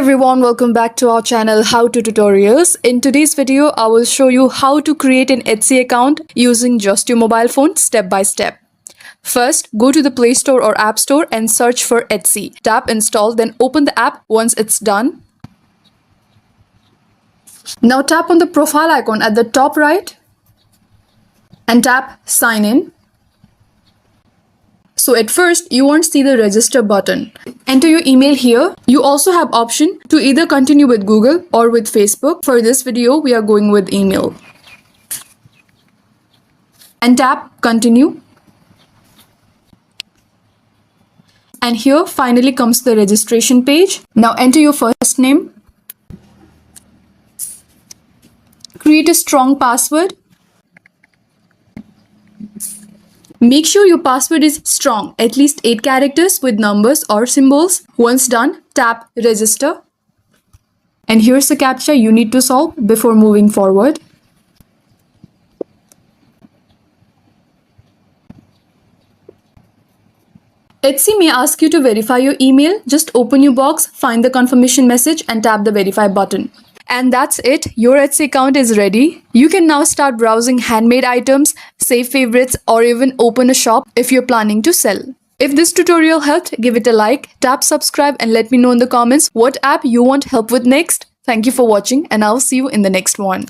everyone, welcome back to our channel How to Tutorials. In today's video, I will show you how to create an Etsy account using just your mobile phone step by step. First, go to the Play Store or App Store and search for Etsy. Tap install, then open the app once it's done. Now tap on the profile icon at the top right and tap sign in. So at first, you won't see the register button. Enter your email here. You also have option to either continue with Google or with Facebook. For this video, we are going with email. And tap continue. And here finally comes the registration page. Now enter your first name. Create a strong password. Make sure your password is strong, at least 8 characters with numbers or symbols. Once done, tap register. And here's the captcha you need to solve before moving forward. Etsy may ask you to verify your email. Just open your box, find the confirmation message and tap the verify button. And that's it. Your Etsy account is ready. You can now start browsing handmade items, save favorites, or even open a shop if you're planning to sell. If this tutorial helped, give it a like, tap subscribe and let me know in the comments what app you want help with next. Thank you for watching and I'll see you in the next one.